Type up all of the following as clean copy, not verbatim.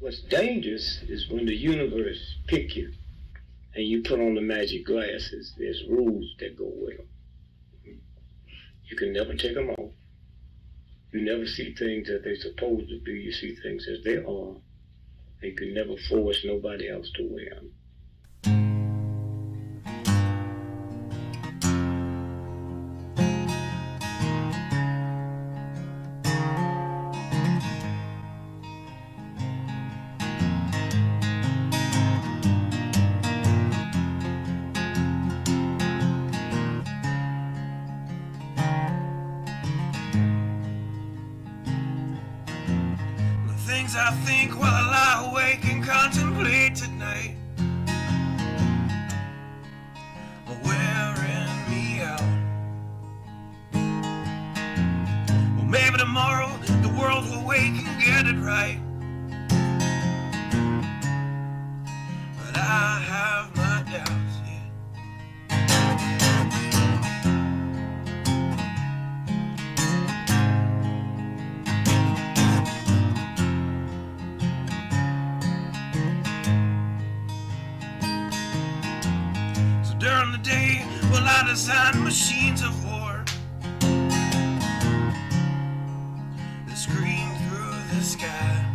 What's dangerous is when the universe pick you and you put on the magic glasses. There's rules that go with them. You can never take them off. You never see things that they're supposed to be. You see things as they are. And you can never force nobody else to wear them. I think while I lie awake and contemplate tonight are wearing me out. Well, maybe tomorrow the world will wake and get it right, but I have my doubts, yeah. During the day, well, I design machines of war that scream through the sky.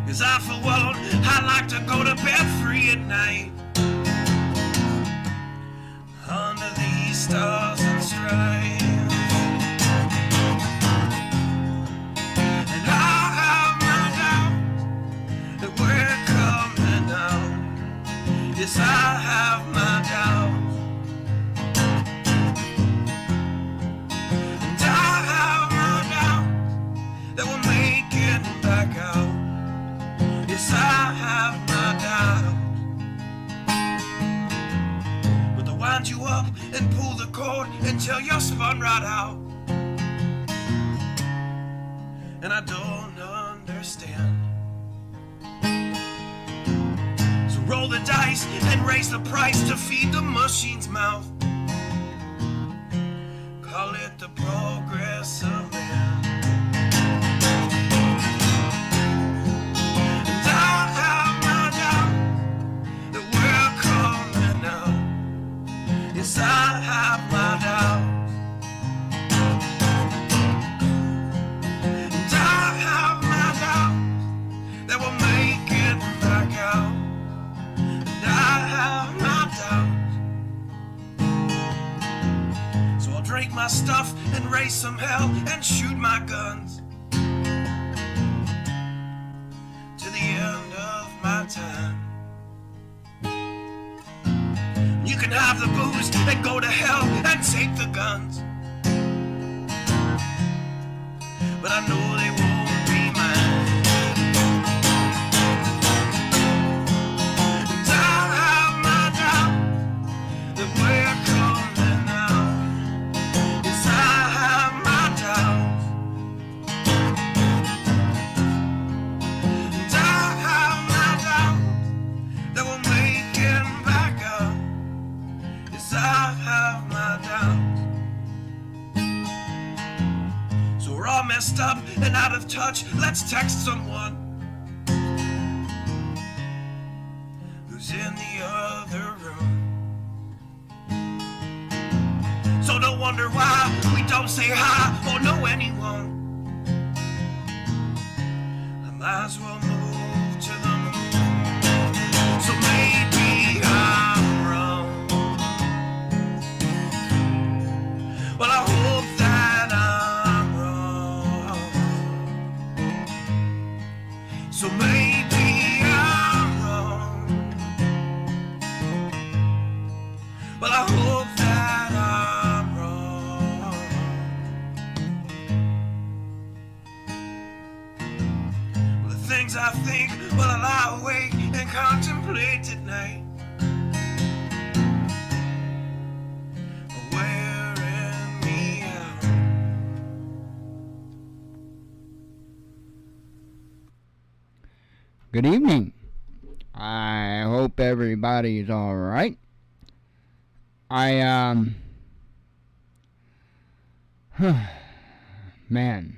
'Cause I, for one, I like to go to bed free at night under these stars and stripes. And I have my doubt that we're coming out. Yes, I have my doubts, and I have my doubts that we'll make it back out. Yes, I have my doubts, but they'll wind you up and pull the cord until you're spun right out. And I don't understand. Roll the dice and raise the price to feed the machine's mouth. Call it the progress of man. And I have my doubt that we're coming out. Yes, I have my doubts. And I have my doubts that we'll make it back out. I have my doubts, so I'll drink my stuff and raise some hell and shoot my guns to the end of my time. You can have the booze and go to hell and take the guns, but I know they won't be mine. We're coming out. Yes, I have my doubts, and I have my doubts that we'll make it back up. Yes, I have my doubts. So we're all messed up and out of touch. Let's text someone who's in the other room. So don't wonder why we don't say hi or know anyone. I might as well move to the moon. So maybe I'm wrong. Well, I hope that I'm wrong. So maybe I'm wrong. Well, I hope that I'm things I think while I lie awake and contemplate at night are wearing me out. Good evening. I hope everybody's all right. Man,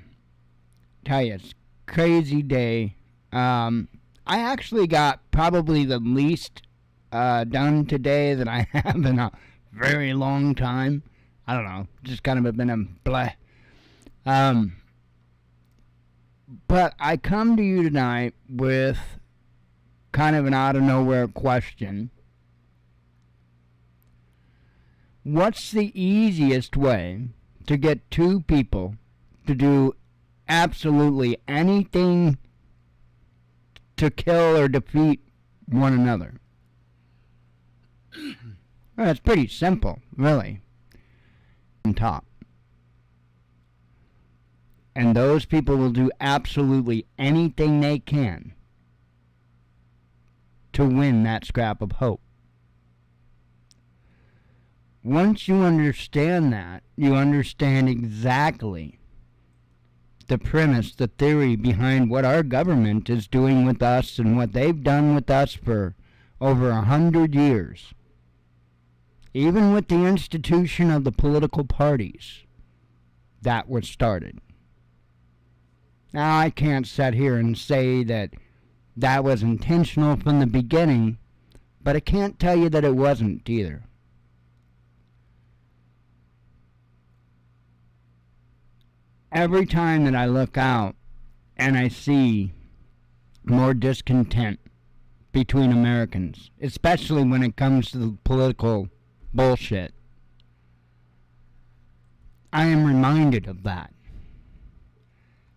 tell you, it's crazy day. I actually got probably the least done today that I have in a very long time. I don't know, just kind of been a bleh. But I come to you tonight with kind of an out of nowhere question. What's the easiest way to get two people to do absolutely anything to kill or defeat one another? Well, it's pretty simple, really. On top. And those people will do absolutely anything they can to win that scrap of hope. Once you understand that, you understand exactly the premise, the theory behind what our government is doing with us and what they've done with us for over 100 years. Even with the institution of the political parties that was started. Now, I can't sit here and say that that was intentional from the beginning, but I can't tell you that it wasn't either. Every time that I look out and I see more discontent between Americans, especially when it comes to the political bullshit, I am reminded of that.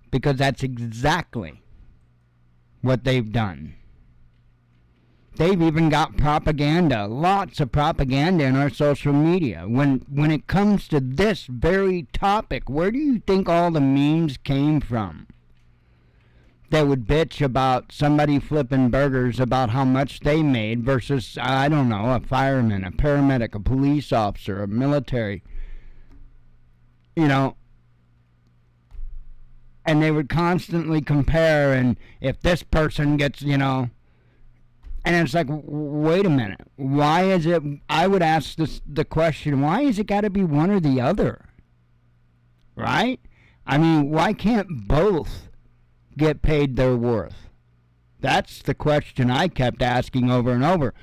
Because that's exactly what they've done. They've even got propaganda, lots of propaganda in our social media. When it comes to this very topic, where do you think all the memes came from? They would bitch about somebody flipping burgers about how much they made versus, I don't know, a fireman, a paramedic, a police officer, a military, you know. And they would constantly compare, and if this person gets, you know, and it's like, wait a minute, why is it, I would ask the question, why is it got to be one or the other? Right? I mean, why can't both get paid their worth? That's the question I kept asking over and over.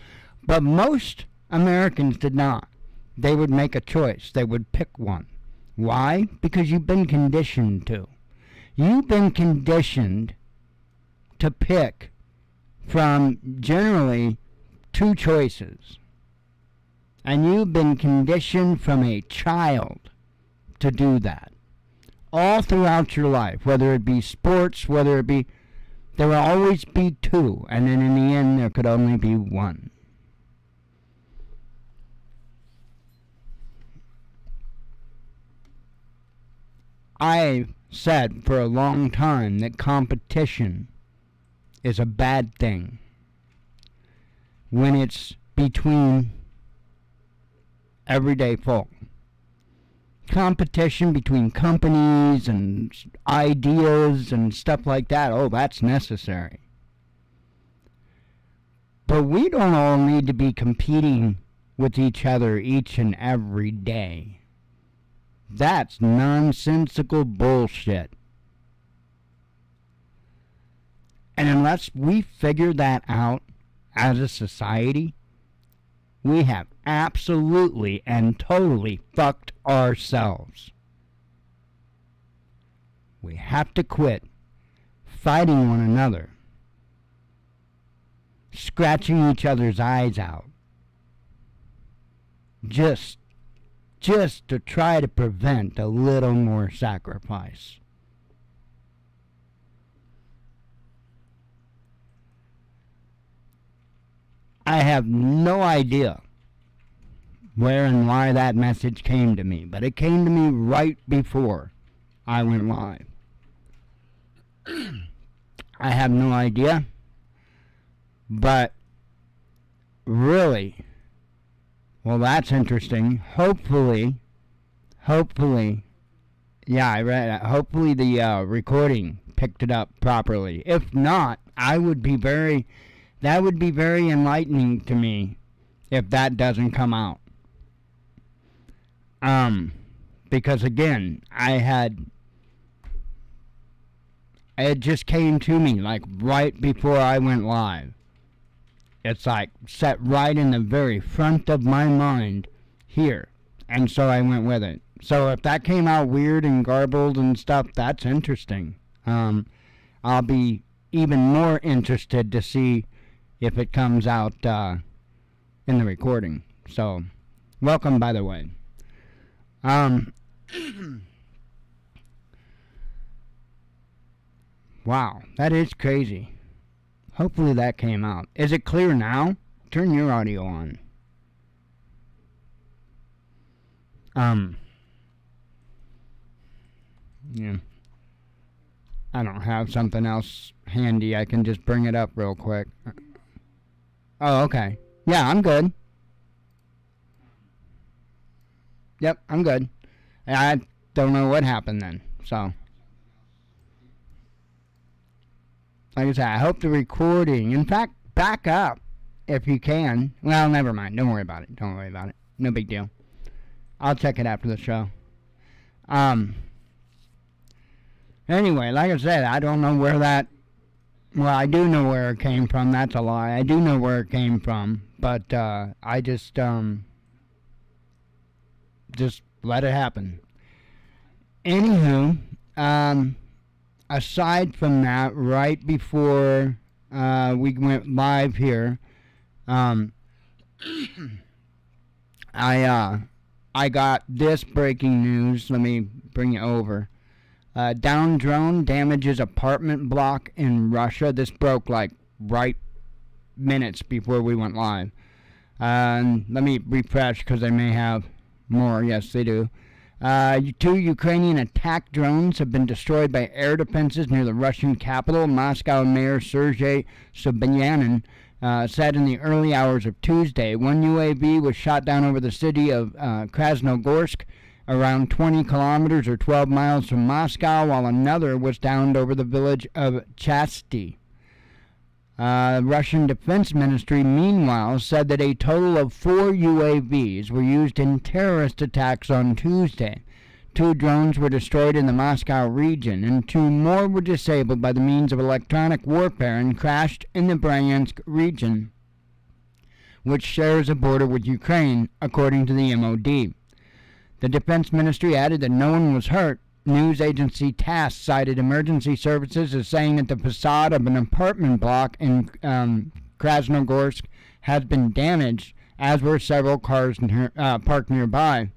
But most Americans did not. They would make a choice. They would pick one. Why? Because you've been conditioned to. You've been conditioned to pick from generally two choices. And you've been conditioned from a child to do that. All throughout your life, whether it be sports, whether it be, there will always be two, and then in the end there could only be one. I said for a long time that competition is a bad thing when it's between everyday folk. Competition between companies and ideas and stuff like that, oh, that's necessary. But we don't all need to be competing with each other each and every day. That's nonsensical bullshit. And unless we figure that out as a society, we have absolutely and totally fucked ourselves. We have to quit fighting one another, scratching each other's eyes out, just to try to prevent a little more sacrifice. I have no idea where and why that message came to me, but it came to me right before I went live. I have no idea, but really, well, that's interesting. Hopefully, yeah, I read it. Hopefully the recording picked it up properly. If not, that would be very enlightening to me if that doesn't come out. Because again, It just came to me like right before I went live. It's like set right in the very front of my mind here. And so I went with it. So if that came out weird and garbled and stuff, that's interesting. I'll be even more interested to see if it comes out in the recording. So, welcome, by the way. Wow, that is crazy. Hopefully that came out. Is it clear now? Turn your audio on. Yeah. I don't have something else handy. I can just bring it up real quick. Oh, okay. Yeah, I'm good. Yep, I'm good. I don't know what happened then, so. Like I said, I hope the recording, in fact, back up if you can. Well, never mind. Don't worry about it. Don't worry about it. No big deal. I'll check it after the show. Anyway, like I said, I don't know where that... Well, I do know where it came from. That's a lie. I do know where it came from. But, I just let it happen. Anywho, aside from that, right before we went live here, I got this breaking news. Let me bring it over. Downed drone damages apartment block in Russia. This broke like right minutes before we went live. Let me refresh because they may have more. Yes, they do. 2 Ukrainian attack drones have been destroyed by air defenses near the Russian capital. Moscow Mayor Sergei Sobyanin said in the early hours of Tuesday. One UAV was shot down over the city of Krasnogorsk, around 20 kilometers or 12 miles from Moscow, while another was downed over the village of Chasty. Russian Defense Ministry, meanwhile, said that a total of 4 UAVs were used in terrorist attacks on Tuesday. 2 drones were destroyed in the Moscow region, and 2 more were disabled by the means of electronic warfare and crashed in the Bryansk region, which shares a border with Ukraine, according to the MOD. The Defense Ministry added that no one was hurt. News agency TASS cited emergency services as saying that the facade of an apartment block in Krasnogorsk has been damaged, as were several cars parked nearby.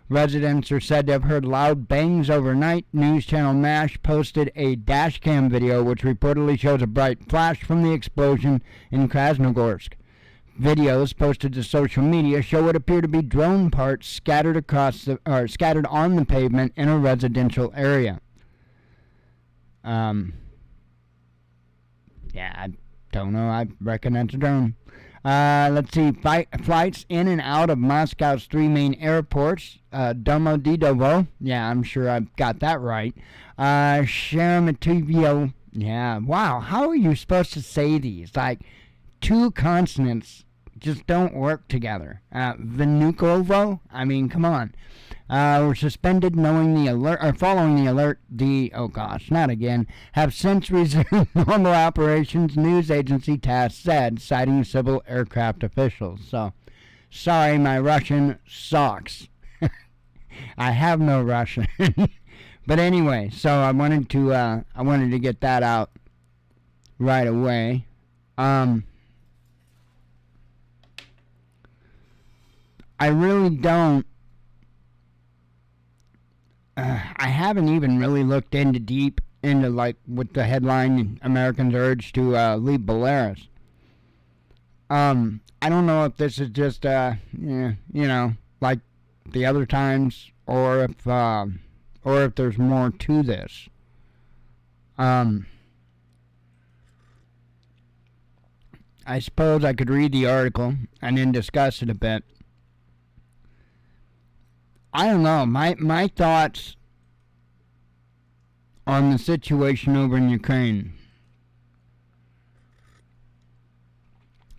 Residents are said to have heard loud bangs overnight. News channel MASH posted a dashcam video which reportedly shows a bright flash from the explosion in Krasnogorsk. Videos posted to social media show what appear to be drone parts scattered on the pavement in a residential area. Yeah, I don't know. I reckon that's a drone. Let's see. Flights in and out of Moscow's 3 main airports. Domodedovo. Yeah, I'm sure I've got that right. Sheremetyevo. Yeah. Wow. How are you supposed to say these? Like, 2 consonants just don't work together. Vnukovo? I mean, come on. Were suspended following the alert. Oh gosh, not again. Have since resumed normal operations, news agency TASS said, citing civil aircraft officials. So, sorry, my Russian sucks. I have no Russian. But anyway, so I wanted to get that out right away. I really don't. I haven't even really looked deep into like with the headline Americans urge to leave Belarus. I don't know if this is just like the other times, or if there's more to this. I suppose I could read the article and then discuss it a bit. I don't know. My thoughts on the situation over in Ukraine.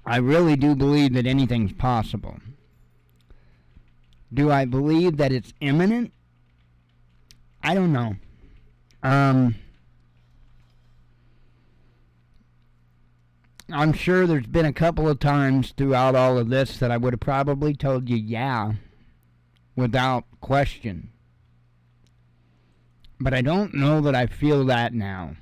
I really do believe that anything's possible. Do I believe that it's imminent? I don't know. I'm sure there's been a couple of times throughout all of this that I would have probably told you, yeah, without question. But I don't know that I feel that now,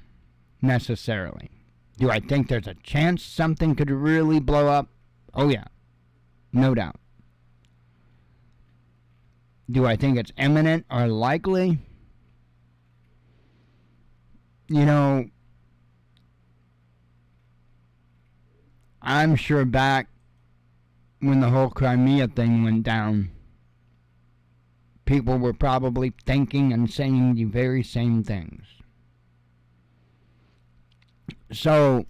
necessarily. Do I think there's a chance something could really blow up? Oh, yeah. No doubt. Do I think it's imminent or likely? You know, I'm sure back when the whole Crimea thing went down, people were probably thinking and saying the very same things. So,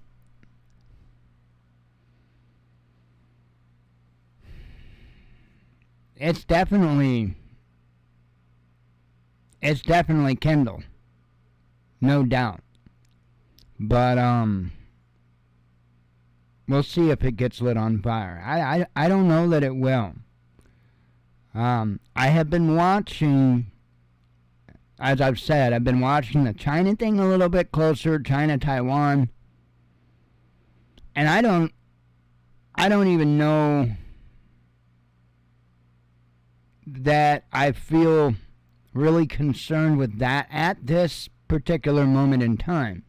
it's definitely kindled, no doubt. But we'll see if it gets lit on fire. I don't know that it will. I have been watching, as I've said, I've been watching the China thing a little bit closer, China, Taiwan. And I don't even know that I feel really concerned with that at this particular moment in time.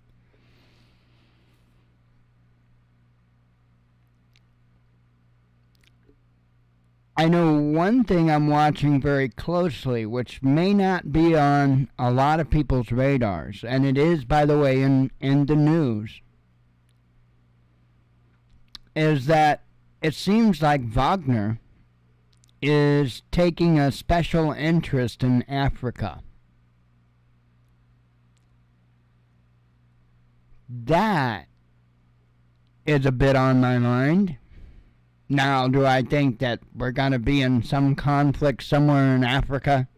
I know one thing I'm watching very closely, which may not be on a lot of people's radars, and it is, by the way, in the news, is that it seems like Wagner is taking a special interest in Africa. That is a bit on my mind. Now, do I think that we're going to be in some conflict somewhere in Africa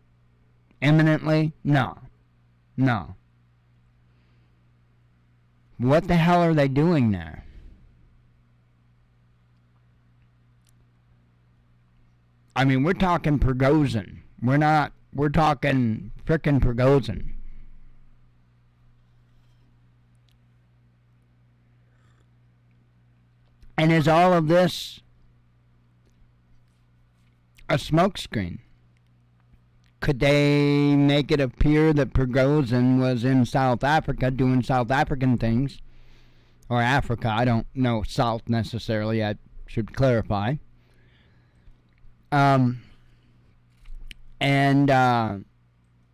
imminently? No. No. What the hell are they doing there? I mean, we're talking Prigozhin. We're talking frickin' Prigozhin. And is all of this a smokescreen? Could they make it appear that Prigozhin was in South Africa doing South African things? Or Africa, I don't know South necessarily, I should clarify.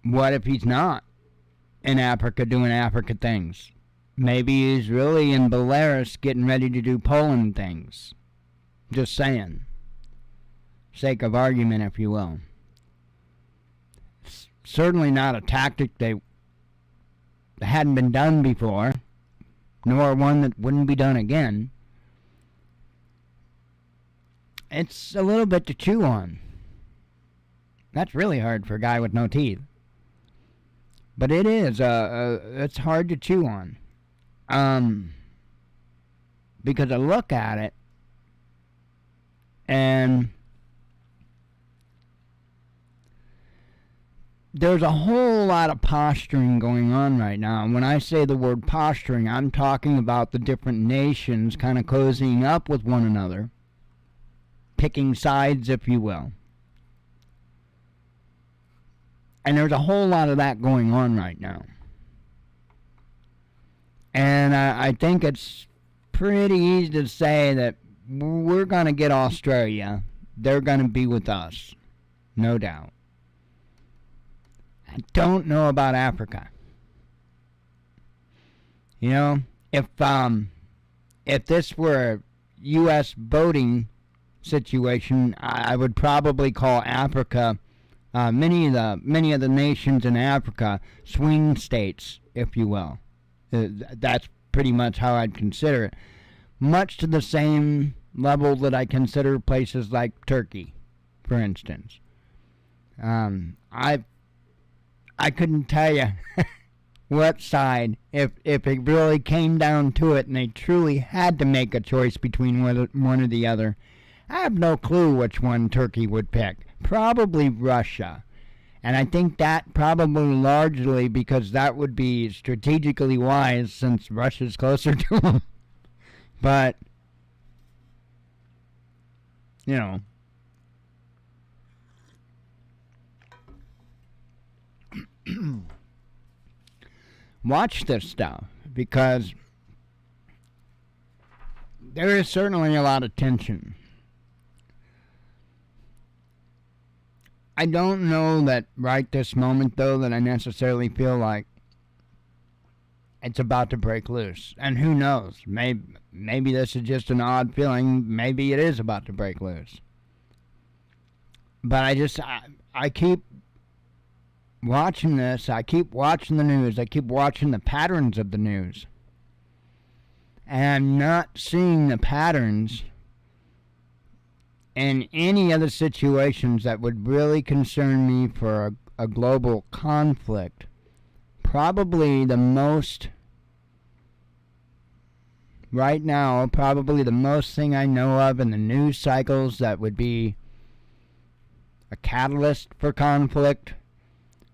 What if he's not in Africa doing Africa things? Maybe he's really in Belarus getting ready to do Poland things. Just saying. Sake of argument, if you will. It's certainly not a tactic that hadn't been done before, nor one that wouldn't be done again. It's a little bit to chew on. That's really hard for a guy with no teeth. But it is. It's hard to chew on. Because I look at it, and there's a whole lot of posturing going on right now. And when I say the word posturing, I'm talking about the different nations kind of cozying up with one another, picking sides, if you will. And there's a whole lot of that going on right now. And I think it's pretty easy to say that we're going to get Australia. They're going to be with us. No doubt. I don't know about Africa. You know, if this were a U.S. voting situation, I would probably call Africa, many of the nations in Africa, swing states, if you will. That's pretty much how I'd consider it. Much to the same level that I consider places like Turkey, for instance. I couldn't tell you what side, if it really came down to it and they truly had to make a choice between one or the other. I have no clue which one Turkey would pick. Probably Russia. And I think that probably largely because that would be strategically wise since Russia's closer to them. But you know, watch this stuff, because there is certainly a lot of tension. I don't know that right this moment, though, that I necessarily feel like it's about to break loose. And who knows? Maybe this is just an odd feeling. Maybe it is about to break loose. But I keep watching this. I keep watching the news. I keep watching the patterns of the news. And I'm not seeing the patterns in any other situations that would really concern me for a global conflict. Probably the most, right now, probably the most thing I know of in the news cycles that would be a catalyst for conflict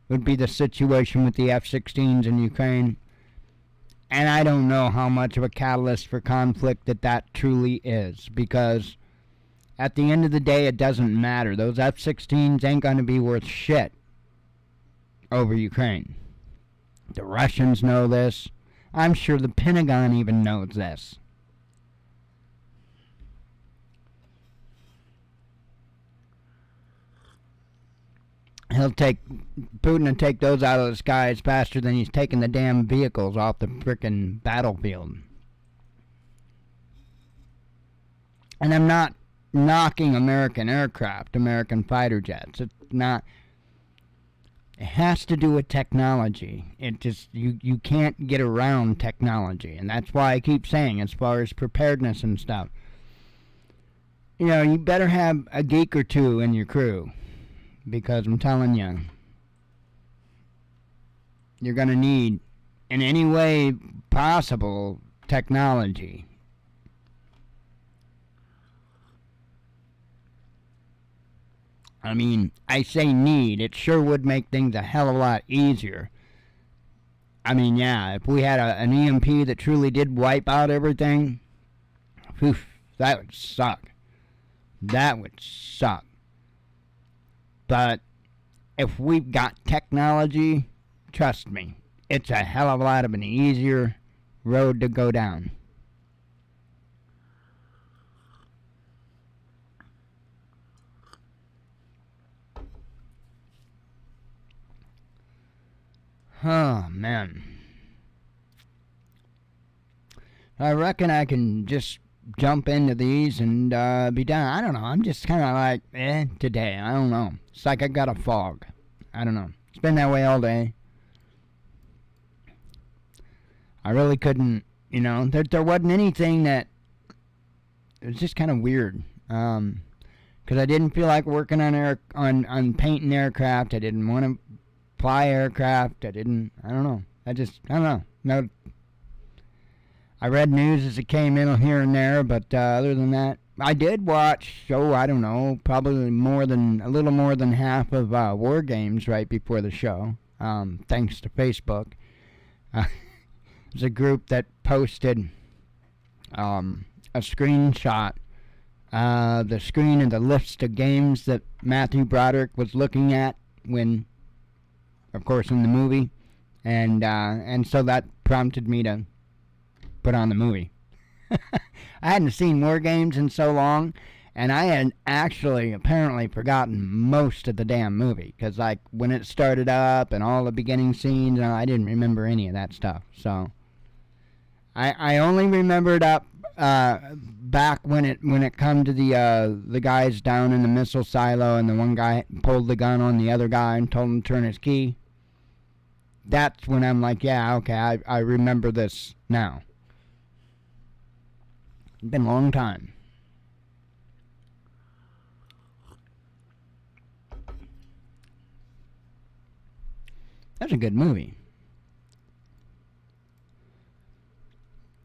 would be the situation with the F-16s in Ukraine. And I don't know how much of a catalyst for conflict that truly is, because at the end of the day, it doesn't matter. Those F-16s ain't going to be worth shit over Ukraine. The Russians know this. I'm sure the Pentagon even knows this. Putin will take those out of the skies faster than he's taking the damn vehicles off the frickin' battlefield. And I'm not knocking American aircraft, American fighter jets. It's not. It has to do with technology. It just, you can't get around technology. And that's why I keep saying, as far as preparedness and stuff, you know, you better have a geek or two in your crew. Because I'm telling you, you're going to need, in any way possible, technology. I mean, I say need. It sure would make things a hell of a lot easier. I mean, yeah, if we had an EMP that truly did wipe out everything, whew, that would suck. That would suck. But if we've got technology, trust me, it's a hell of a lot of an easier road to go down. Oh, man. I reckon I can just jump into these and be done. I don't know. I'm just kind of like, today. I don't know. It's like I got a fog. I don't know. It's been that way all day. I really couldn't, you know, there wasn't anything that, it was just kind of weird. Because I didn't feel like working on painting aircraft. I didn't want to fly aircraft. I don't know. I don't know. No. I read news as it came in here and there, but other than that, I did watch, I don't know, probably a little more than half of War Games right before the show, thanks to Facebook. There's a group that posted a screenshot, the screen of the list of games that Matthew Broderick was looking at when, of course, in the movie, and so that prompted me to put on the movie. I hadn't seen War Games in so long, and I had actually apparently forgotten most of the damn movie, because like when it started up and all the beginning scenes, I didn't remember any of that stuff. So I only remembered up back when it come to the guys down in the missile silo, and the one guy pulled the gun on the other guy and told him to turn his key. That's when I'm like, yeah, okay, I remember this now. It's been a long time. That's a good movie.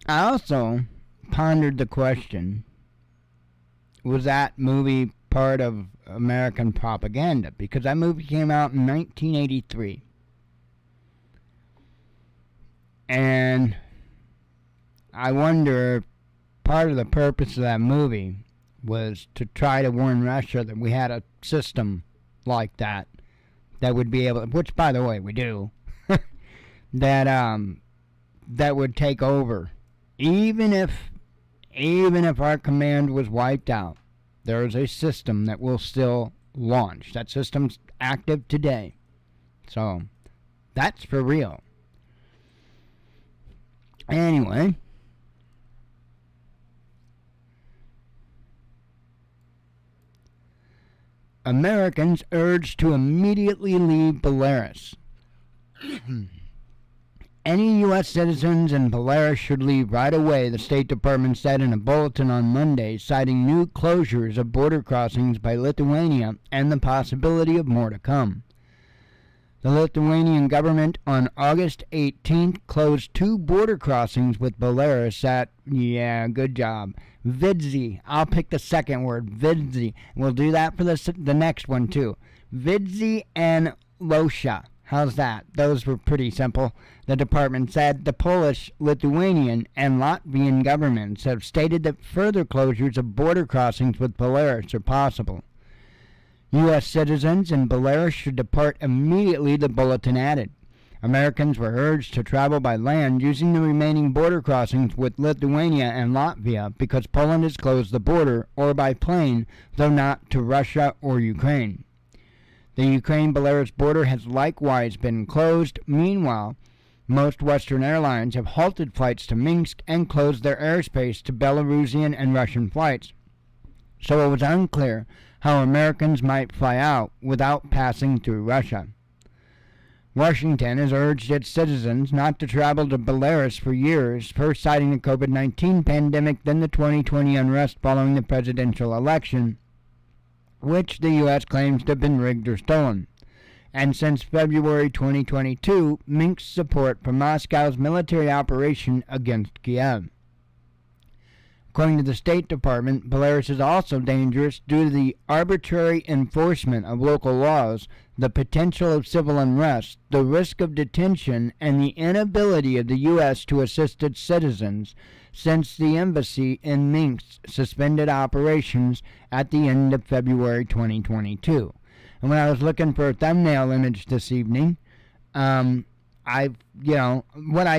I also pondered the question, was that movie part of American propaganda? Because that movie came out in 1983. And I wonder if part of the purpose of that movie was to try to warn Russia that we had a system like that would be able, which by the way we do, that would take over, even if our command was wiped out. There is a system that will still launch. That system's active today, so that's for real. Anyway, Americans urged to immediately leave Belarus. Any U.S. citizens in Belarus should leave right away, the State Department said in a bulletin on Monday, citing new closures of border crossings by Lithuania and the possibility of more to come. The Lithuanian government on August 18th closed 2 border crossings with Belarus at, yeah, good job, Vidzi. I'll pick the second word, Vidzi. We'll do that for the next one, too. Vidzi and Losha. How's that? Those were pretty simple. The department said the Polish, Lithuanian, and Latvian governments have stated that further closures of border crossings with Belarus are possible. U.S. citizens in Belarus should depart immediately, the bulletin added. Americans were urged to travel by land using the remaining border crossings with Lithuania and Latvia because Poland has closed the border, or by plane, though not to Russia or Ukraine. The Ukraine-Belarus border has likewise been closed. Meanwhile, most Western airlines have halted flights to Minsk and closed their airspace to Belarusian and Russian flights. So it was unclear how Americans might fly out without passing through Russia. Washington has urged its citizens not to travel to Belarus for years, first citing the COVID-19 pandemic, then the 2020 unrest following the presidential election, which the U.S. claims to have been rigged or stolen. And since February 2022, Minsk's support for Moscow's military operation against Kiev. According to the State Department, Belarus is also dangerous due to the arbitrary enforcement of local laws, the potential of civil unrest, the risk of detention, and the inability of the U.S. to assist its citizens since the embassy in Minsk suspended operations at the end of February 2022. And when I was looking for a thumbnail image this evening, what I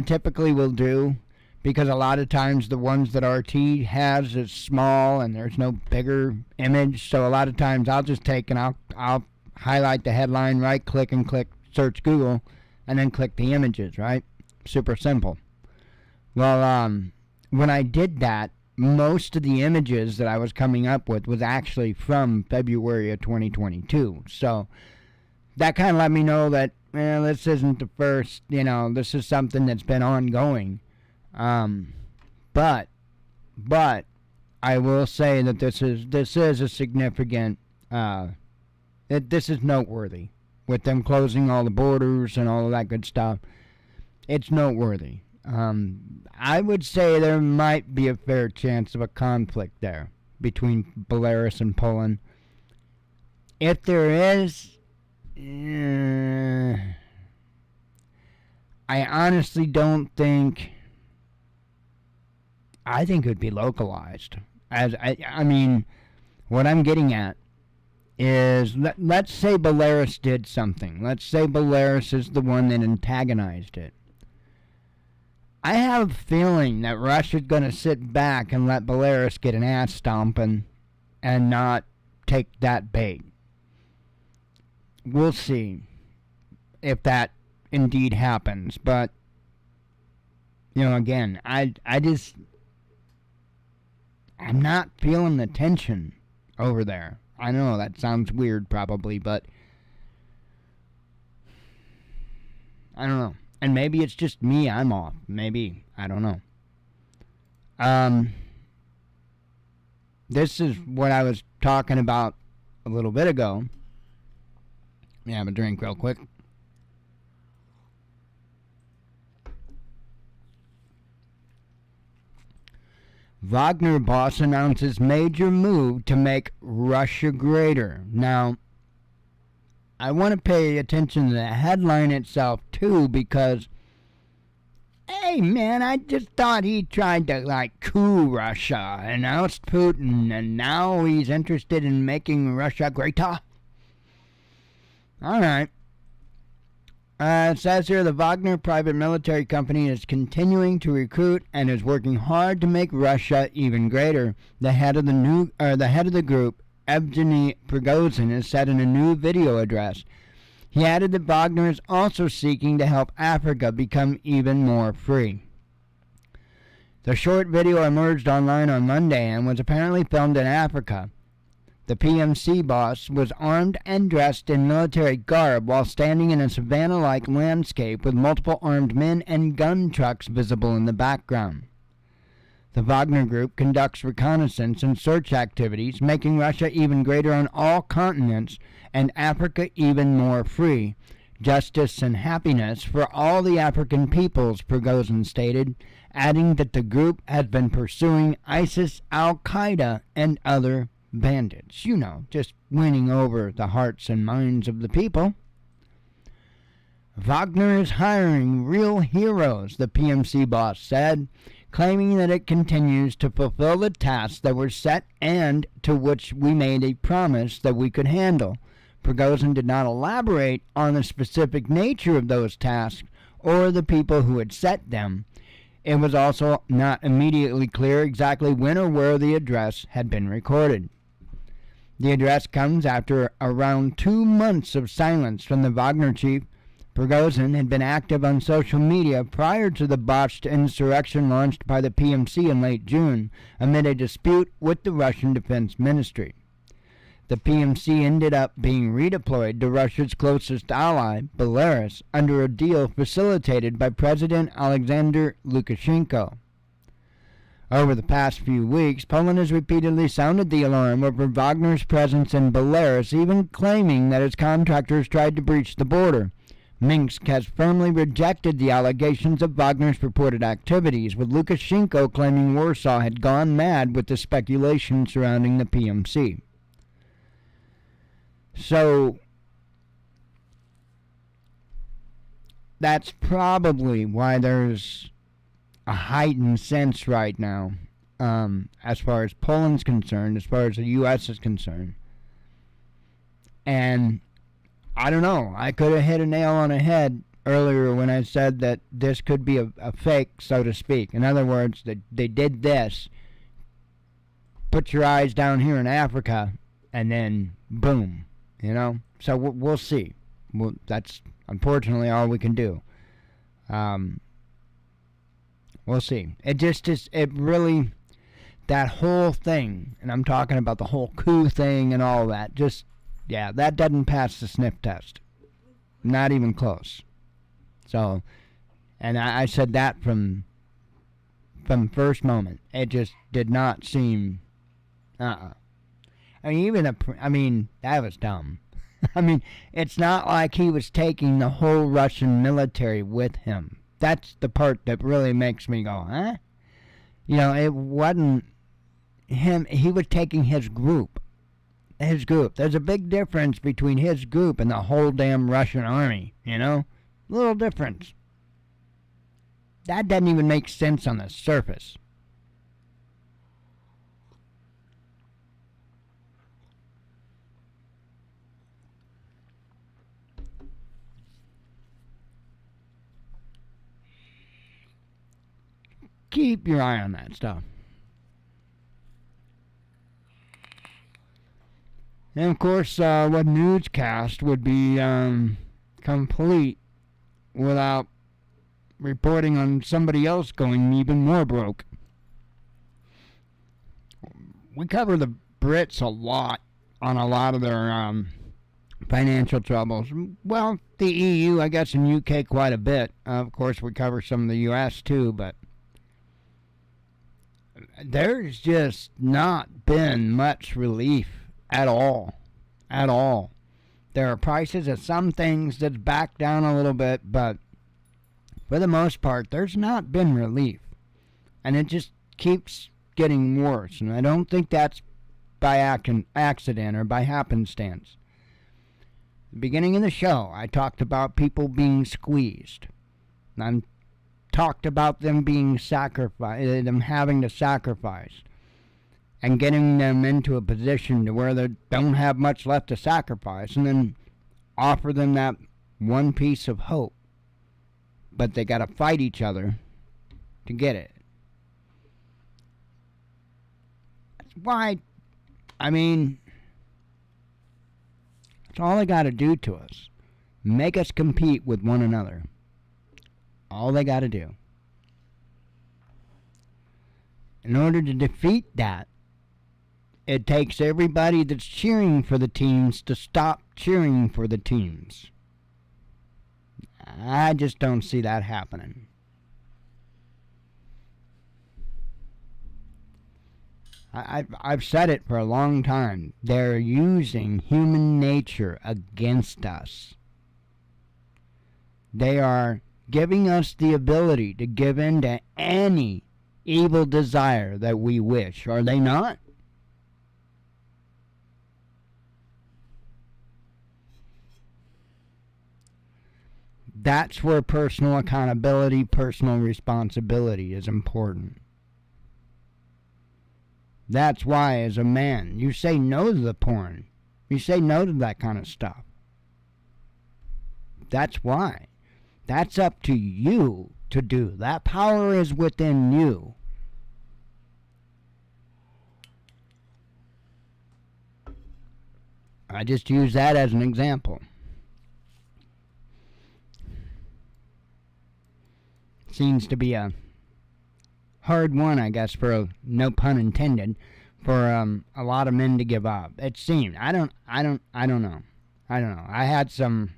typically will do, because a lot of times the ones that RT has is small and there's no bigger image, so a lot of times I'll just take and I'll highlight the headline, right click and click search Google, and then click the images, right? Super simple. Well, when I did that, most of the images that I was coming up with was actually from February of 2022. So that kind of let me know that, this isn't the first, this is something that's been ongoing. But I will say that this is a significant, this is noteworthy. With them closing all the borders and all of that good stuff, it's noteworthy. I would say there might be a fair chance of a conflict there between Belarus and Poland. If there is, I honestly don't think. I think it would be localized. I mean, what I'm getting at is, let's say Belarus did something. Let's say Belarus is the one that antagonized it. I have a feeling that Russia's going to sit back and let Belarus get an ass stomping and not take that bait. We'll see if that indeed happens. But, again, I'm not feeling the tension over there. I know that sounds weird probably, but I don't know. And maybe it's just me, I'm off. Maybe. I don't know. This is what I was talking about a little bit ago. Let me have a drink real quick. Wagner boss announces major move to make Russia greater. Now, I want to pay attention to the headline itself, too, because hey, man, I just thought he tried to, like, coup Russia and oust Putin, and now he's interested in making Russia greater? All right. It says here the Wagner private military company is continuing to recruit and is working hard to make Russia even greater. The head of the group, Evgeny Prigozhin, has said in a new video address. He added that Wagner is also seeking to help Africa become even more free. The short video emerged online on Monday and was apparently filmed in Africa. The PMC boss was armed and dressed in military garb while standing in a savanna-like landscape with multiple armed men and gun trucks visible in the background. The Wagner Group conducts reconnaissance and search activities, making Russia even greater on all continents and Africa even more free. Justice and happiness for all the African peoples, Prigozhin stated, adding that the group has been pursuing ISIS, Al-Qaeda, and other bandits. You know, just winning over the hearts and minds of the people. Wagner is hiring real heroes, the PMC boss said, claiming that it continues to fulfill the tasks that were set and to which we made a promise that we could handle. Prigozhin did not elaborate on the specific nature of those tasks or the people who had set them. It was also not immediately clear exactly when or where the address had been recorded. The address comes after around 2 months of silence from the Wagner chief. Prigozhin had been active on social media prior to the botched insurrection launched by the PMC in late June amid a dispute with the Russian Defense Ministry. The PMC ended up being redeployed to Russia's closest ally, Belarus, under a deal facilitated by President Alexander Lukashenko. Over the past few weeks, Poland has repeatedly sounded the alarm over Wagner's presence in Belarus, even claiming that its contractors tried to breach the border. Minsk has firmly rejected the allegations of Wagner's purported activities, with Lukashenko claiming Warsaw had gone mad with the speculation surrounding the PMC. So, that's probably why there's a heightened sense right now, as far as Poland's concerned, as far as the U.S. is concerned. And I don't know, I could have hit a nail on the head earlier when I said that this could be a fake, so to speak. In other words, that they did this, put your eyes down here in Africa, and then boom, you know? So we'll see. That's unfortunately all we can do. We'll see. It just is, it really, that whole thing, and I'm talking about the whole coup thing and all that, just, yeah, that doesn't pass the sniff test. Not even close. So, and I said that from first moment. It just did not seem, I mean, that was dumb. I mean, it's not like he was taking the whole Russian military with him. That's the part that really makes me go, huh? You know, it wasn't him. He was taking his group. His group. There's a big difference between his group and the whole damn Russian army, you know? Little difference. That doesn't even make sense on the surface. Keep your eye on that stuff. And of course, what newscast would be complete without reporting on somebody else going even more broke? We cover the Brits a lot on a lot of their financial troubles. Well, the EU, I guess, in UK quite a bit. Of course, we cover some of the US too, but there's just not been much relief at all. At all. There are prices of some things that's back down a little bit, but for the most part, there's not been relief. And it just keeps getting worse. And I don't think that's by accident or by happenstance. The beginning of the show, I talked about people being squeezed. I'm talked about them being sacrificed, them having to sacrifice, and getting them into a position to where they don't have much left to sacrifice, and then offer them that one piece of hope. But they got to fight each other to get it. That's why, I mean, that's all they got to do to us. Make us compete with one another. All they got to do. In order to defeat that, it takes everybody that's cheering for the teams to stop cheering for the teams. I just don't see that happening. I've said it for a long time. They're using human nature against us. They are giving us the ability to give in to any evil desire that we wish. Are they not? That's where personal accountability, personal responsibility is important. That's why, as a man, you say no to the porn. You say no to that kind of stuff. That's why. That's up to you to do. That power is within you. I just use that as an example. Seems to be a hard one, I guess, for no pun intended, for a lot of men to give up. It seemed. I don't know. I had some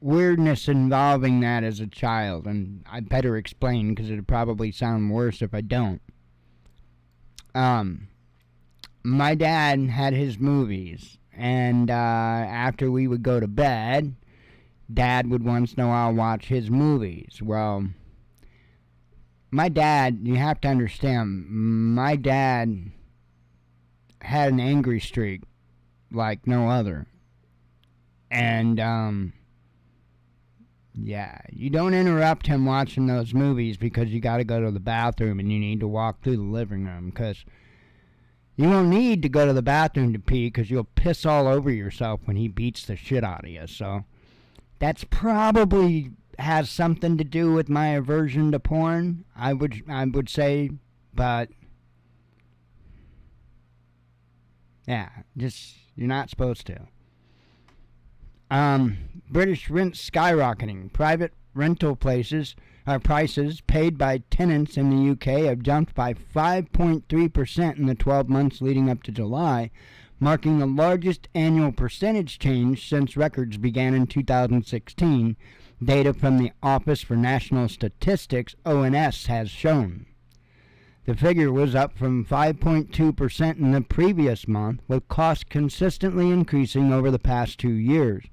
weirdness involving that as a child, and I better explain because it'd probably sound worse if I don't. My dad had his movies, and after we would go to bed, Dad would once in a while watch his movies. Well, my dad, you have to understand, my dad had an angry streak like no other. And, yeah, you don't interrupt him watching those movies because you got to go to the bathroom and you need to walk through the living room, because you won't need to go to the bathroom to pee because you'll piss all over yourself when he beats the shit out of you. So that's probably has something to do with my aversion to porn, I would say, but yeah, just you're not supposed to. British rents skyrocketing. Private rental prices paid by tenants in the UK have jumped by 5.3% in the 12 months leading up to July, marking the largest annual percentage change since records began in 2016, data from the Office for National Statistics, ONS, has shown. The figure was up from 5.2% in the previous month, with costs consistently increasing over the past 2 years.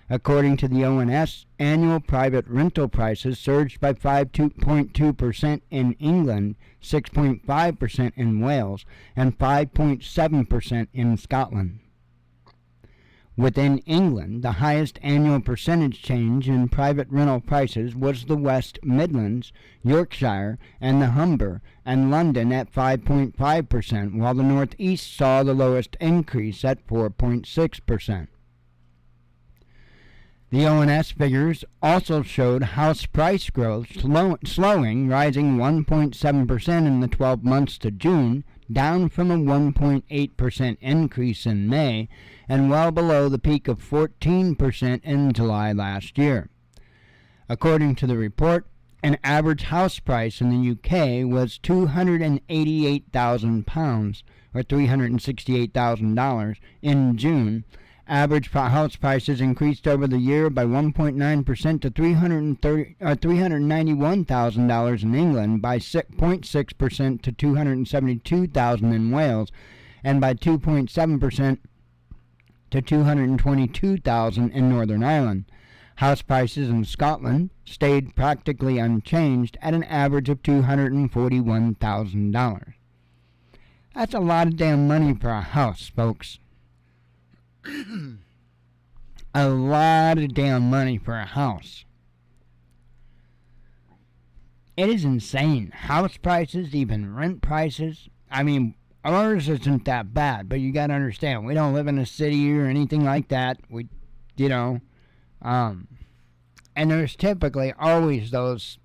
According to the ONS, annual private rental prices surged by 5.2% in England, 6.5% in Wales, and 5.7% in Scotland. Within England, the highest annual percentage change in private rental prices was the West Midlands, Yorkshire, and the Humber, and London at 5.5%, while the North East saw the lowest increase at 4.6%. The ONS figures also showed house price growth slowing, rising 1.7% in the 12 months to June, down from a 1.8% increase in May, and well below the peak of 14% in July last year. According to the report, an average house price in the UK was £288,000, or $368,000, in June. Average house prices increased over the year by 1.9% to $391,000 in England, by 6.6% to $272,000 in Wales, and by 2.7% to $222,000 in Northern Ireland. House prices in Scotland stayed practically unchanged at an average of $241,000. That's a lot of damn money for a house, folks. A lot of damn money for a house. It is insane. House prices, even rent prices. I mean, ours isn't that bad, but you got to understand, we don't live in a city or anything like that. We, you know, and there's typically always those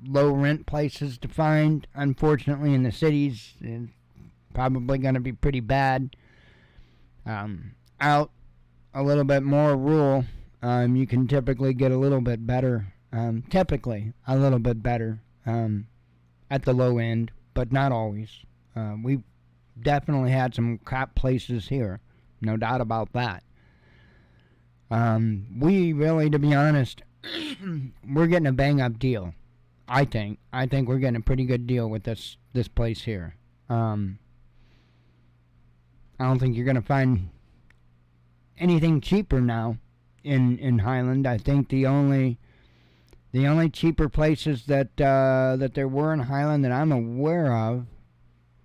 low rent places to find. Unfortunately, in the cities, it's probably going to be pretty bad. Out a little bit more rural, you can typically get a little bit better. Typically a little bit better at the low end, but not always. We definitely had some crap places here, no doubt about that. We really, to be honest, we're getting a bang-up deal. I think we're getting a pretty good deal with this place here. I don't think you're going to find anything cheaper now in Highland. I think the only cheaper places that there were in Highland that I'm aware of,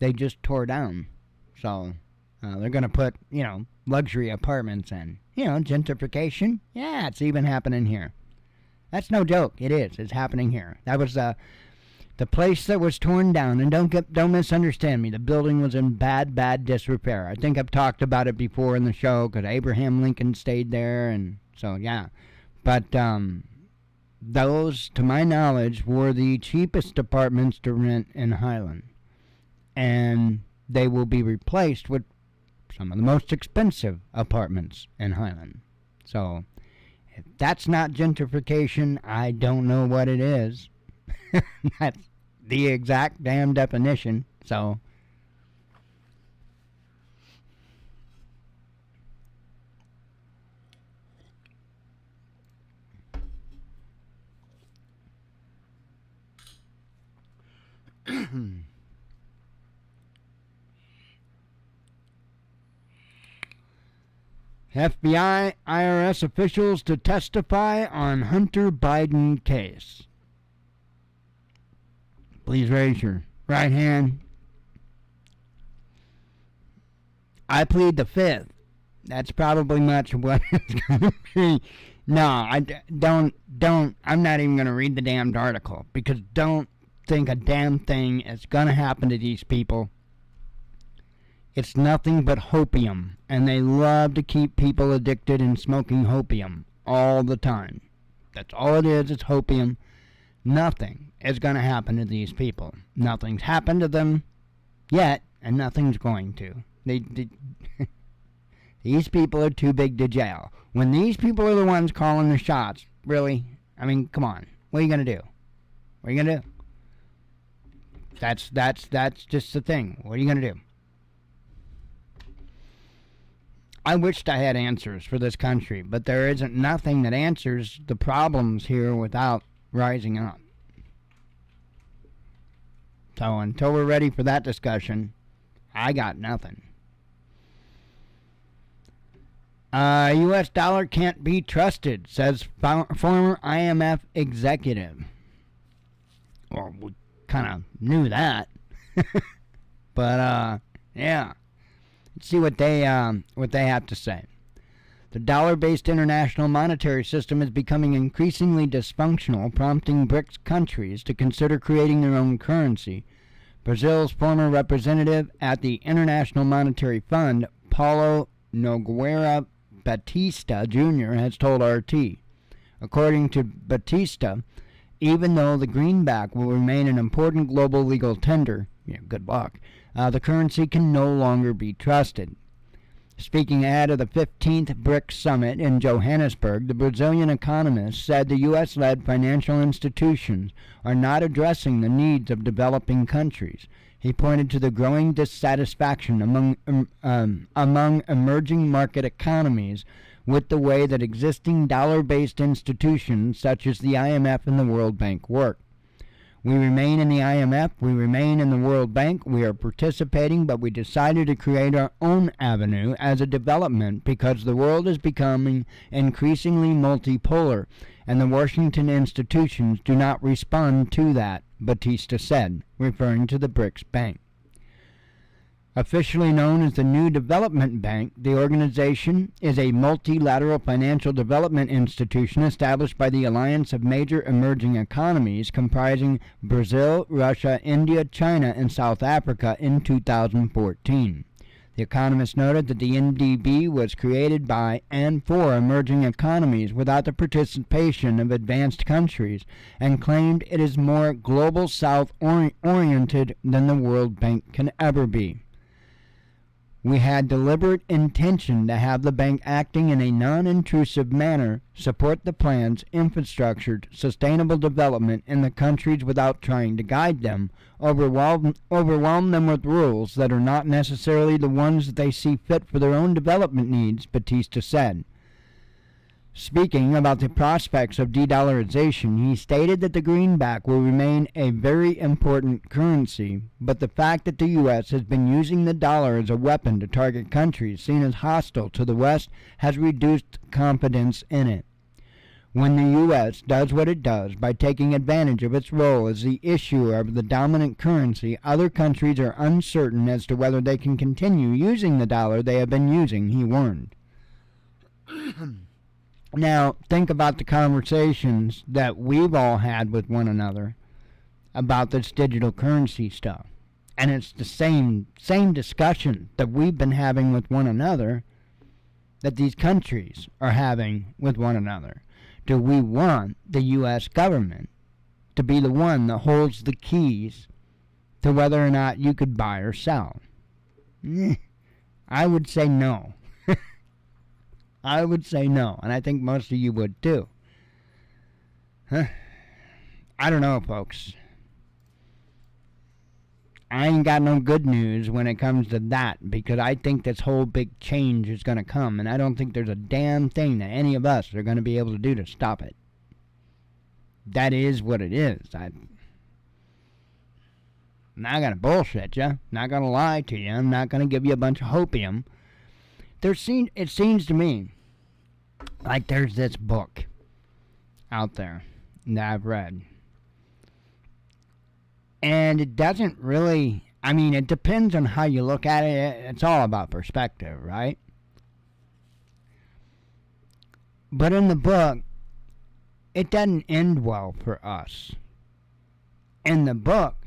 they just tore down. So they're going to put, luxury apartments in. Gentrification. Yeah, it's even happening here. That's no joke. It is. It's happening here. That was the place that was torn down. And don't misunderstand me. The building was in bad disrepair. I think I've talked about it before in the show because Abraham Lincoln stayed there, and so yeah. But those, to my knowledge, were the cheapest apartments to rent in Highland, and they will be replaced with some of the most expensive apartments in Highland. So if that's not gentrification, I don't know what it is. That's the exact damn definition. So FBI, IRS officials to testify on Hunter Biden case. Please raise your right hand. I plead the fifth. That's probably much of what it's going to be. No, I don't. I'm not even going to read the damned article because don't think a damn thing is going to happen to these people. It's nothing but hopium, and they love to keep people addicted and smoking hopium all the time. That's all it is. It's hopium. Nothing is going to happen to these people. Nothing's happened to them yet, and nothing's going to. These people are too big to jail. When these people are the ones calling the shots, really, I mean, come on. What are you going to do? What are you going to do? That's just the thing. What are you going to do? I wished I had answers for this country, but there isn't nothing that answers the problems here without rising up. So until we're ready for that discussion, I got nothing. U.S. dollar can't be trusted, says former IMF executive. Well, we kind of knew that. But, yeah. Let's see what they have to say. The dollar-based international monetary system is becoming increasingly dysfunctional, prompting BRICS countries to consider creating their own currency. Brazil's former representative at the International Monetary Fund, Paulo Nogueira Batista Jr., has told RT. According to Batista, even though the greenback will remain an important global legal tender, good luck, the currency can no longer be trusted. Speaking ahead of the 15th BRICS summit in Johannesburg, the Brazilian economist said the U.S.-led financial institutions are not addressing the needs of developing countries. He pointed to the growing dissatisfaction among emerging market economies with the way that existing dollar-based institutions such as the IMF and the World Bank work. We remain in the IMF, we remain in the World Bank, we are participating, but we decided to create our own avenue as a development because the world is becoming increasingly multipolar, and the Washington institutions do not respond to that, Batista said, referring to the BRICS Bank. Officially known as the New Development Bank, the organization is a multilateral financial development institution established by the Alliance of Major Emerging Economies comprising Brazil, Russia, India, China, and South Africa in 2014. The Economist noted that the NDB was created by and for emerging economies without the participation of advanced countries and claimed it is more global south oriented than the World Bank can ever be. We had deliberate intention to have the bank acting in a non-intrusive manner support the plan's infrastructured, sustainable development in the countries without trying to guide them, overwhelm them with rules that are not necessarily the ones that they see fit for their own development needs, Batista said. Speaking about the prospects of de-dollarization, he stated that the greenback will remain a very important currency, but the fact that the U.S. has been using the dollar as a weapon to target countries seen as hostile to the West has reduced confidence in it. When the U.S. does what it does by taking advantage of its role as the issuer of the dominant currency, other countries are uncertain as to whether they can continue using the dollar they have been using, he warned. Now, think about the conversations that we've all had with one another about this digital currency stuff. And it's the same discussion that we've been having with one another that these countries are having with one another. Do we want the U.S. government to be the one that holds the keys to whether or not you could buy or sell? I would say no. I would say no, and I think most of you would too. I don't know, folks. I ain't got no good news when it comes to that, because I think this whole big change is going to come, and I don't think there's a damn thing that any of us are going to be able to do to stop it. That is what it is. I'm not going to bullshit you. Not going to lie to you. I'm not going to give you a bunch of hopium. It seems to me like there's this book out there that I've read. And it doesn't really, it depends on how you look at it. It's all about perspective, right? But in the book, it doesn't end well for us. In the book,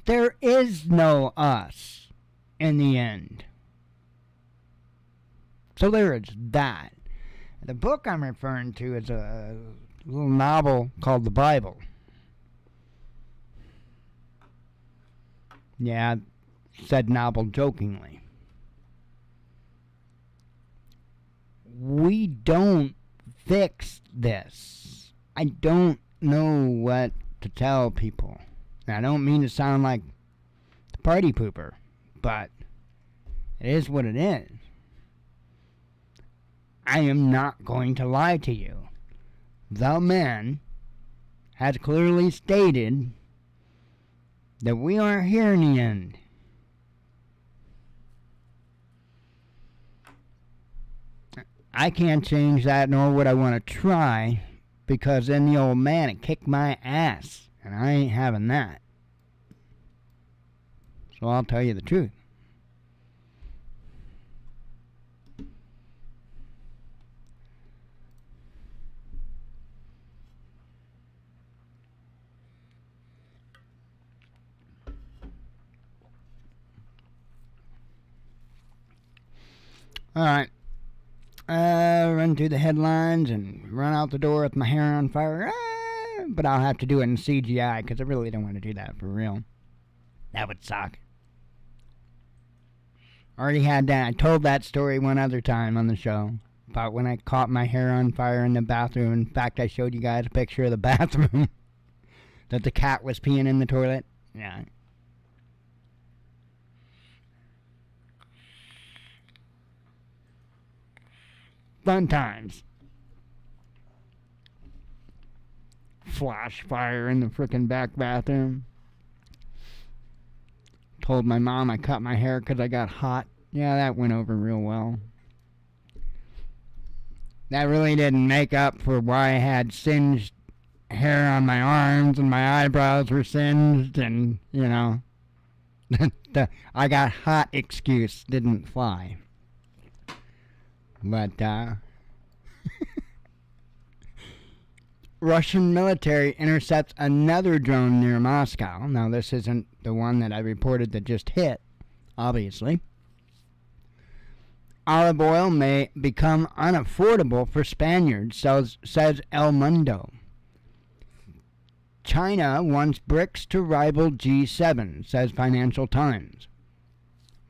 there is no us in the end. So there is that. The book I'm referring to is a little novel called The Bible. Yeah, I said novel jokingly. We don't fix this. I don't know what to tell people. Now, I don't mean to sound like the party pooper, but it is what it is. I am not going to lie to you. The man has clearly stated that we aren't here in the end. I can't change that, nor would I want to try, because then the old man would kick my ass, and I ain't having that. So I'll tell you the truth. Alright, run through the headlines and run out the door with my hair on fire, but I'll have to do it in CGI because I really don't want to do that for real. That would suck. Already had that. I told that story one other time on the show about when I caught my hair on fire in the bathroom. In fact, I showed you guys a picture of the bathroom that the cat was peeing in the toilet. Yeah. Fun times. Flash fire in the frickin' back bathroom. Told my mom I cut my hair because I got hot. Yeah, that went over real well. That really didn't make up for why I had singed hair on my arms and my eyebrows were singed and, The I got hot excuse didn't fly. But, Russian military intercepts another drone near Moscow. Now, this isn't the one that I reported that just hit, obviously. Olive oil may become unaffordable for Spaniards, says El Mundo. China wants BRICS to rival G7, says Financial Times.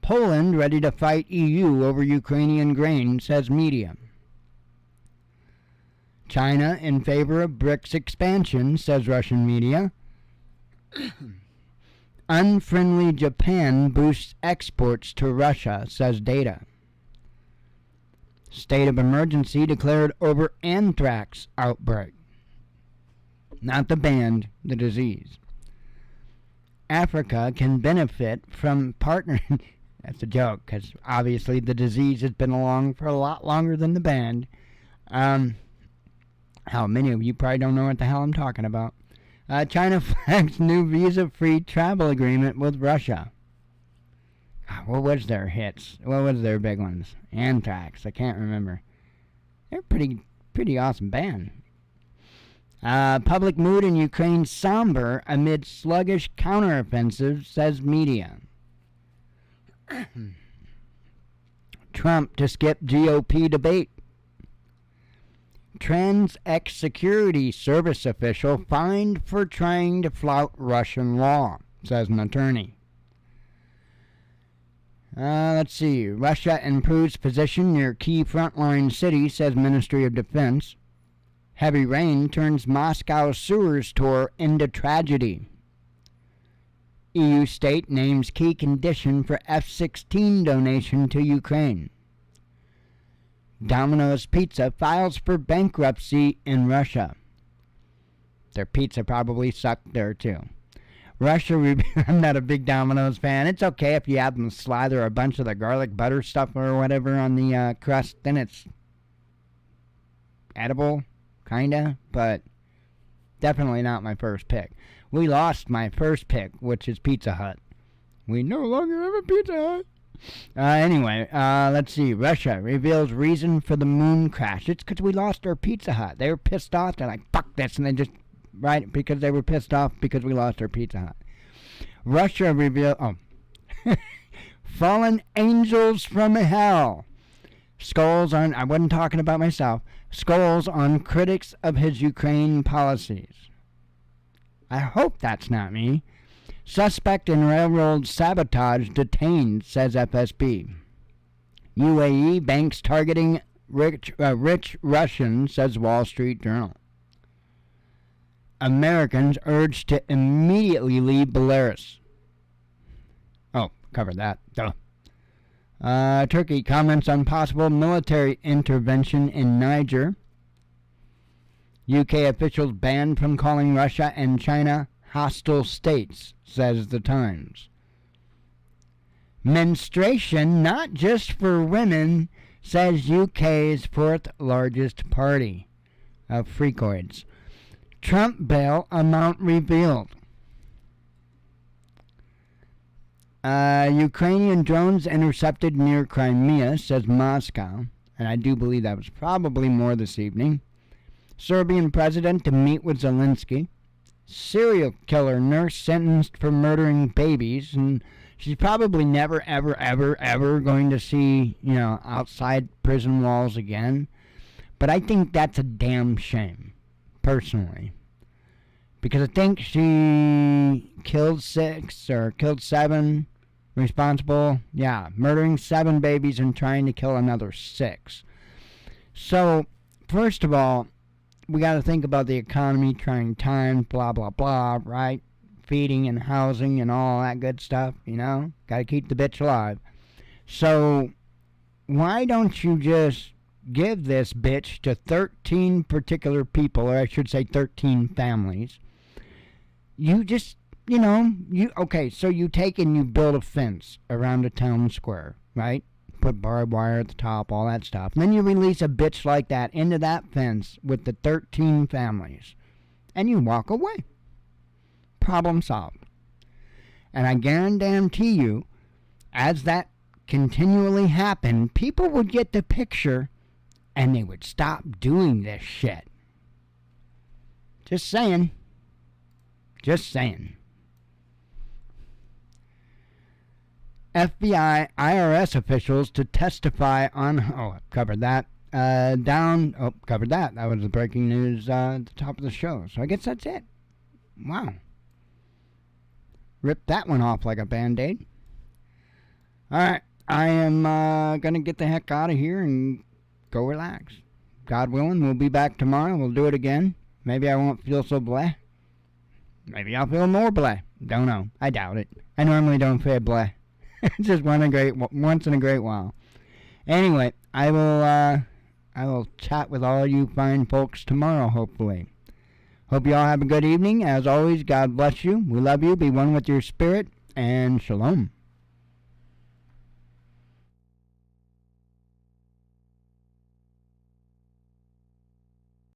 Poland ready to fight EU over Ukrainian grain, says media. China in favor of BRICS expansion, says Russian media. Unfriendly Japan boosts exports to Russia, says data. State of emergency declared over anthrax outbreak. Not the band, the disease. Africa can benefit from partnering. That's a joke, because obviously the disease has been along for a lot longer than the band. How many of you probably don't know what the hell I'm talking about. China flags new visa-free travel agreement with Russia. What was their hits? What was their big ones? Anthrax, I can't remember. They're pretty awesome band. Public mood in Ukraine somber amid sluggish counteroffensive, says media. Trump to skip GOP debate. Trans ex-security service official fined for trying to flout Russian law, says an attorney. Let's see. Russia improves position near key frontline city, says Ministry of Defense. Heavy rain turns Moscow sewers tour into tragedy. EU state names key condition for F-16 donation to Ukraine. Domino's Pizza files for bankruptcy in Russia. Their pizza probably sucked there too. I'm not a big Domino's fan. It's okay if you have them slather a bunch of the garlic butter stuff or whatever on the crust, then it's edible, kinda, but definitely not my first pick. We lost my first pick, which is Pizza Hut. We no longer have a Pizza Hut. Anyway, let's see. Russia reveals reason for the moon crash. It's because we lost our Pizza Hut. They were pissed off. They're like, fuck this. And they just, right, because they were pissed off because we lost our Pizza Hut. Russia revealed, fallen angels from hell. Skulls on, I wasn't talking about myself, skulls on critics of his Ukraine policies. I hope that's not me. Suspect in railroad sabotage detained, says FSB. UAE banks targeting rich Russians, says Wall Street Journal. Americans urged to immediately leave Belarus. Oh, covered that. Duh. Turkey comments on possible military intervention in Niger. UK officials banned from calling Russia and China hostile states, says the Times. Menstruation not just for women, says UK's fourth largest party of freakoids. Trump bail amount revealed. Ukrainian drones intercepted near Crimea, says Moscow, and I do believe that was probably more this evening. Serbian president to meet with Zelensky. Serial killer nurse sentenced for murdering babies, and she's probably never, ever, ever, ever going to see, outside prison walls again. But I think that's a damn shame, personally. Because I think she killed 6 or killed 7 responsible, murdering 7 babies and trying to kill another 6. So, first of all, we got to think about the economy, trying times, blah, blah, blah, right? Feeding and housing and all that good stuff, Got to keep the bitch alive. So, why don't you just give this bitch to 13 particular people, or I should say 13 families? You just, okay, so you take and you build a fence around a town square, right? Put barbed wire at the top, all that stuff. And then you release a bitch like that into that fence with the 13 families. And you walk away. Problem solved. And I guarantee you, as that continually happened, people would get the picture and they would stop doing this shit. Just saying. Just saying. FBI, IRS officials to testify on... Oh, covered that. Covered that. That was the breaking news at the top of the show. So I guess that's it. Wow. Ripped that one off like a Band-Aid. Alright. I am going to get the heck out of here and go relax. God willing, we'll be back tomorrow. We'll do it again. Maybe I won't feel so bleh. Maybe I'll feel more bleh. Don't know. I doubt it. I normally don't feel bleh. It's just once in a great while. Anyway, I will chat with all you fine folks tomorrow, hopefully. Hope you all have a good evening. As always, God bless you. We love you. Be one with your spirit. And shalom.